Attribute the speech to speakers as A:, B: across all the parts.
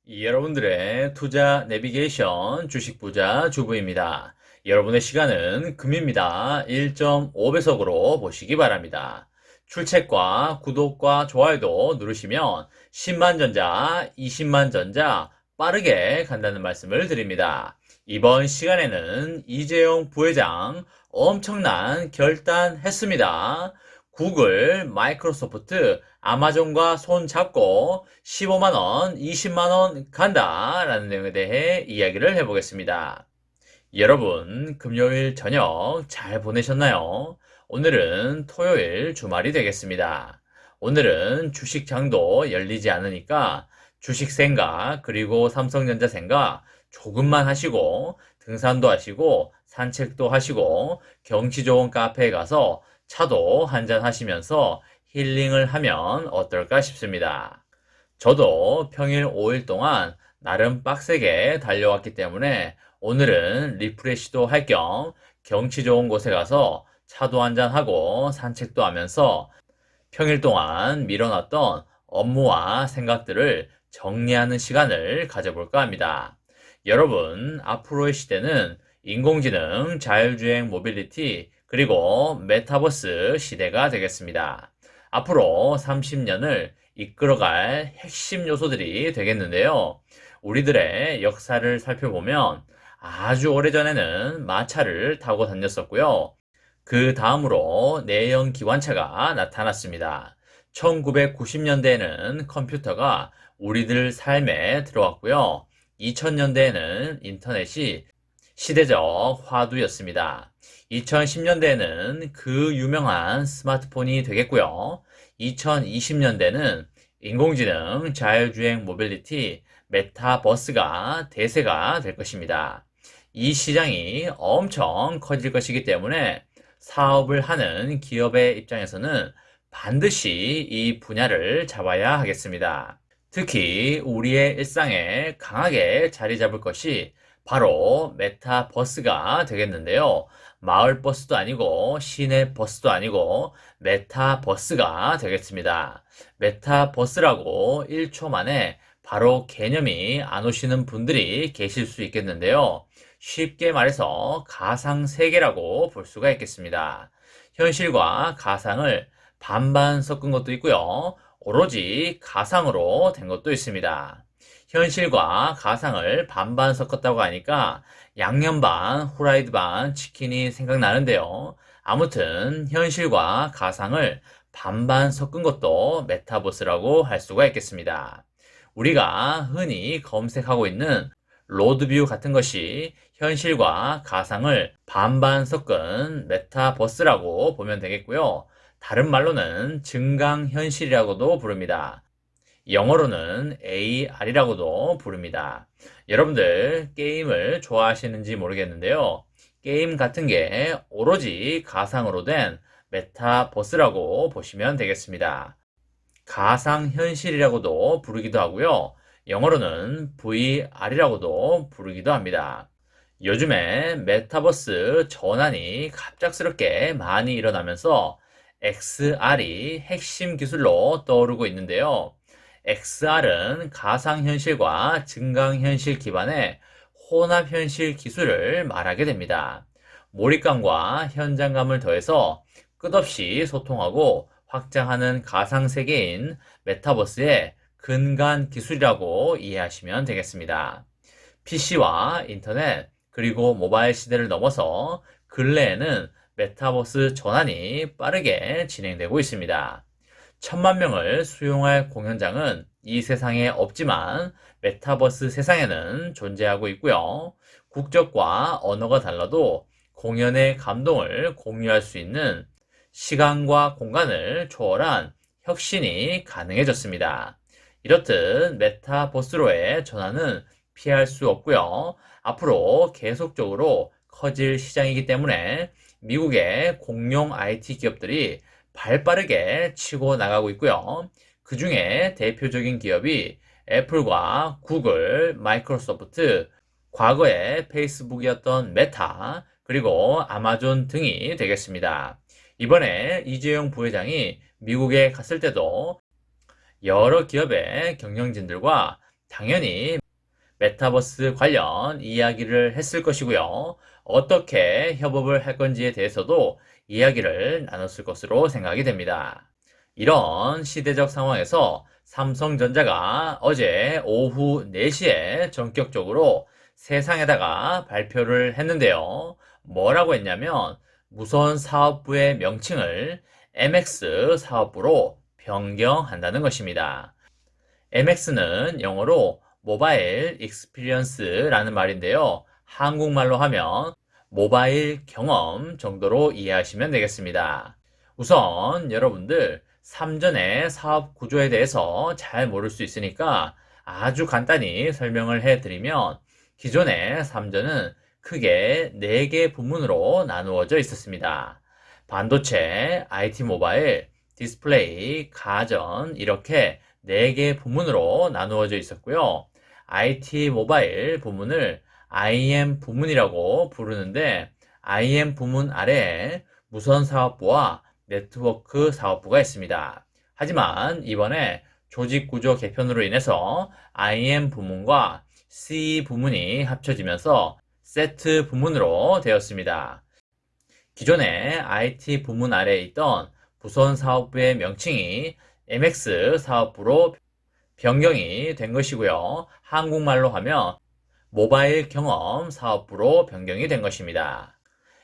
A: 여러분들의 투자 내비게이션 주식 부자 주부입니다. 여러분의 시간은 금입니다. 1.5배속으로 보시기 바랍니다. 출첵과 구독과 좋아요도 누르시면 10만 전자, 20만 전자 빠르게 간다는 말씀을 드립니다. 이번 시간에는 이재용 부회장 엄청난 결단했습니다. 구글, 마이크로소프트, 아마존과 손 잡고 15만원, 20만원 간다 라는 내용에 대해 이야기를 해보겠습니다. 여러분, 금요일 저녁 잘 보내셨나요? 오늘은 토요일 주말이 되겠습니다. 오늘은 주식장도 열리지 않으니까 주식 생각 그리고 삼성전자 생각 조금만 하시고 등산도 하시고 산책도 하시고 경치 좋은 카페에 가서 차도 한잔 하시면서 힐링을 하면 어떨까 싶습니다. 저도 평일 5일 동안 나름 빡세게 달려왔기 때문에 오늘은 리프레시도 할 겸 경치 좋은 곳에 가서 차도 한잔 하고 산책도 하면서 평일 동안 밀어놨던 업무와 생각들을 정리하는 시간을 가져볼까 합니다. 여러분, 앞으로의 시대는 인공지능, 자율주행 모빌리티, 그리고 메타버스 시대가 되겠습니다. 앞으로 30년을 이끌어갈 핵심 요소들이 되겠는데요. 우리들의 역사를 살펴보면 아주 오래전에는 마차를 타고 다녔었고요. 그 다음으로 내연 기관차가 나타났습니다. 1990년대에는 컴퓨터가 우리들 삶에 들어왔고요. 2000년대에는 인터넷이 시대적 화두였습니다. 2010년대에는 그 유명한 스마트폰이 되겠고요. 2020년대는 인공지능, 자율주행 모빌리티, 메타버스가 대세가 될 것입니다. 이 시장이 엄청 커질 것이기 때문에 사업을 하는 기업의 입장에서는 반드시 이 분야를 잡아야 하겠습니다. 특히 우리의 일상에 강하게 자리 잡을 것이 바로 메타버스가 되겠는데요. 마을버스도 아니고 시내버스도 아니고 메타버스가 되겠습니다. 메타버스라고 1초 만에 바로 개념이 안 오시는 분들이 계실 수 있겠는데요. 쉽게 말해서 가상세계라고 볼 수가 있겠습니다. 현실과 가상을 반반 섞은 것도 있고요. 오로지 가상으로 된 것도 있습니다. 현실과 가상을 반반 섞었다고 하니까 양념 반, 후라이드 반 치킨이 생각나는데요. 아무튼 현실과 가상을 반반 섞은 것도 메타버스라고 할 수가 있겠습니다. 우리가 흔히 검색하고 있는 로드뷰 같은 것이 현실과 가상을 반반 섞은 메타버스라고 보면 되겠고요. 다른 말로는 증강현실이라고도 부릅니다. 영어로는 AR이라고도 부릅니다. 여러분들 게임을 좋아하시는지 모르겠는데요. 게임 같은 게 오로지 가상으로 된 메타버스라고 보시면 되겠습니다. 가상현실이라고도 부르기도 하고요. 영어로는 VR이라고도 부르기도 합니다. 요즘에 메타버스 전환이 갑작스럽게 많이 일어나면서 XR이 핵심 기술로 떠오르고 있는데요. XR은 가상현실과 증강현실 기반의 혼합현실 기술을 말하게 됩니다. 몰입감과 현장감을 더해서 끝없이 소통하고 확장하는 가상세계인 메타버스의 근간 기술이라고 이해하시면 되겠습니다. PC와 인터넷 그리고 모바일 시대를 넘어서 근래에는 메타버스 전환이 빠르게 진행되고 있습니다. 1000만 명을 수용할 공연장은 이 세상에 없지만 메타버스 세상에는 존재하고 있고요. 국적과 언어가 달라도 공연의 감동을 공유할 수 있는 시간과 공간을 초월한 혁신이 가능해졌습니다. 이렇듯 메타버스로의 전환은 피할 수 없고요. 앞으로 계속적으로 커질 시장이기 때문에 미국의 공룡 IT 기업들이 발빠르게 치고 나가고 있고요. 그 중에 대표적인 기업이 애플과 구글, 마이크로소프트, 과거에 페이스북이었던 메타, 그리고 아마존 등이 되겠습니다. 이번에 이재용 부회장이 미국에 갔을 때도 여러 기업의 경영진들과 당연히 메타버스 관련 이야기를 했을 것이고요. 어떻게 협업을 할 건지에 대해서도 이야기를 나눴을 것으로 생각이 됩니다. 이런 시대적 상황에서 삼성전자가 어제 오후 4시에 전격적으로 세상에다가 발표를 했는데요. 뭐라고 했냐면 무선 사업부의 명칭을 MX 사업부로 변경한다는 것입니다. MX는 영어로 모바일 익스피리언스라는 말인데요. 한국말로 하면 모바일 경험 정도로 이해하시면 되겠습니다. 우선 여러분들 삼전의 사업 구조에 대해서 잘 모를 수 있으니까 아주 간단히 설명을 해드리면 기존의 삼전은 크게 4개 부문으로 나누어져 있었습니다. 반도체, IT 모바일, 디스플레이, 가전 이렇게 4개 부문으로 나누어져 있었고요. IT 모바일 부문을 IM 부문이라고 부르는데 IM 부문 아래에 무선 사업부와 네트워크 사업부가 있습니다. 하지만 이번에 조직 구조 개편으로 인해서 IM 부문과 C 부문이 합쳐지면서 세트 부문으로 되었습니다. 기존의 IT 부문 아래에 있던 무선 사업부의 명칭이 MX 사업부로 변경이 된 것이고요. 한국말로 하면 모바일 경험 사업부로 변경이 된 것입니다.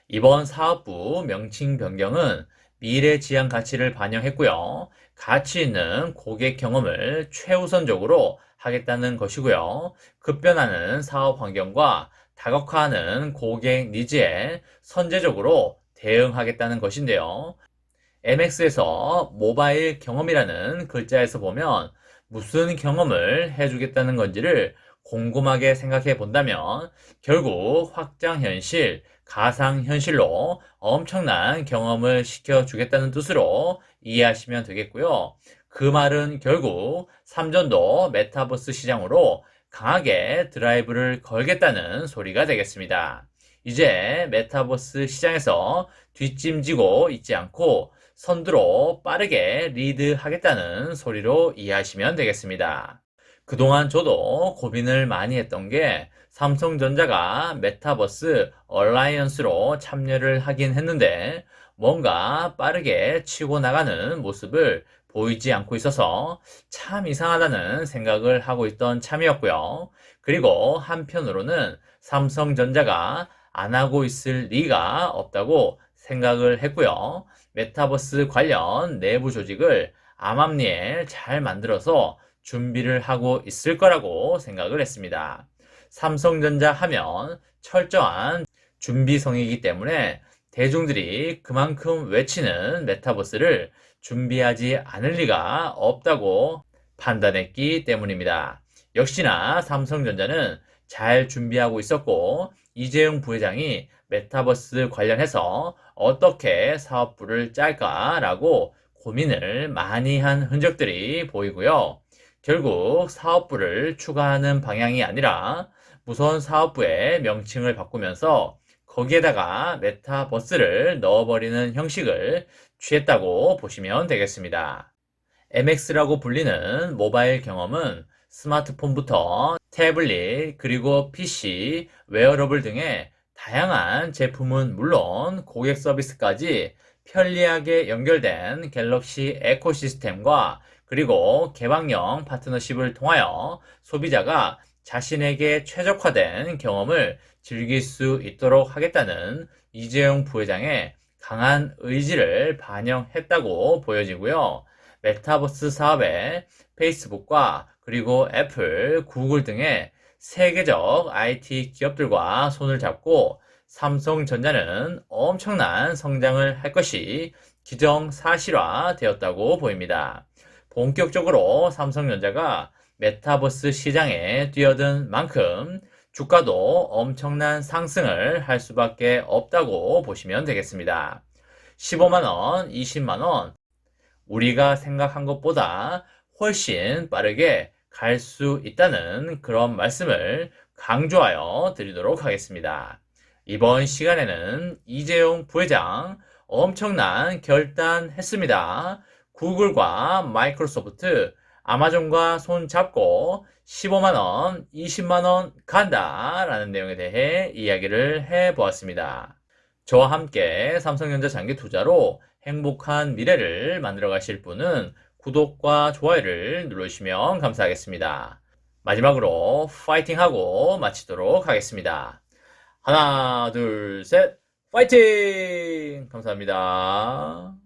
A: 이번 사업부 명칭 변경은 미래 지향 가치를 반영했고요. 가치 있는 고객 경험을 최우선적으로 하겠다는 것이고요. 급변하는 사업 환경과 다각화하는 고객 니즈에 선제적으로 대응하겠다는 것인데요. MX에서 모바일 경험이라는 글자에서 보면 무슨 경험을 해주겠다는 건지를 곰곰하게 생각해 본다면 결국 확장현실, 가상현실로 엄청난 경험을 시켜주겠다는 뜻으로 이해하시면 되겠고요. 그 말은 결국 삼전도 메타버스 시장으로 강하게 드라이브를 걸겠다는 소리가 되겠습니다. 이제 메타버스 시장에서 뒷짐지고 있지 않고 선두로 빠르게 리드하겠다는 소리로 이해하시면 되겠습니다. 그동안 저도 고민을 많이 했던 게 삼성전자가 메타버스 얼라이언스로 참여를 하긴 했는데 뭔가 빠르게 치고 나가는 모습을 보이지 않고 있어서 참 이상하다는 생각을 하고 있던 참이었고요. 그리고 한편으로는 삼성전자가 안 하고 있을 리가 없다고 생각을 했고요. 메타버스 관련 내부 조직을 암암리에 잘 만들어서 준비를 하고 있을 거라고 생각을 했습니다. 삼성전자 하면 철저한 준비성이기 때문에 대중들이 그만큼 외치는 메타버스를 준비하지 않을 리가 없다고 판단했기 때문입니다. 역시나 삼성전자는 잘 준비하고 있었고 이재용 부회장이 메타버스 관련해서 어떻게 사업부를 짤까라고 고민을 많이 한 흔적들이 보이고요. 결국 사업부를 추가하는 방향이 아니라 무선 사업부의 명칭을 바꾸면서 거기에다가 메타버스를 넣어버리는 형식을 취했다고 보시면 되겠습니다. MX라고 불리는 모바일 경험은 스마트폰부터 태블릿 그리고 PC, 웨어러블 등의 다양한 제품은 물론 고객 서비스까지 편리하게 연결된 갤럭시 에코시스템과 그리고 개방형 파트너십을 통하여 소비자가 자신에게 최적화된 경험을 즐길 수 있도록 하겠다는 이재용 부회장의 강한 의지를 반영했다고 보여지고요. 메타버스 사업에 페이스북과 그리고 애플, 구글 등의 세계적 IT 기업들과 손을 잡고 삼성전자는 엄청난 성장을 할 것이 기정사실화 되었다고 보입니다. 본격적으로 삼성전자가 메타버스 시장에 뛰어든 만큼 주가도 엄청난 상승을 할 수밖에 없다고 보시면 되겠습니다. 15만원, 20만원, 우리가 생각한 것보다 훨씬 빠르게 갈 수 있다는 그런 말씀을 강조하여 드리도록 하겠습니다. 이번 시간에는 이재용 부회장 엄청난 결단했습니다. 구글과 마이크로소프트, 아마존과 손 잡고 15만원, 20만원 간다 라는 내용에 대해 이야기를 해 보았습니다. 저와 함께 삼성전자 장기 투자로 행복한 미래를 만들어 가실 분은 구독과 좋아요를 눌러주시면 감사하겠습니다. 마지막으로 파이팅하고 마치도록 하겠습니다. 하나, 둘, 셋, 파이팅! 감사합니다.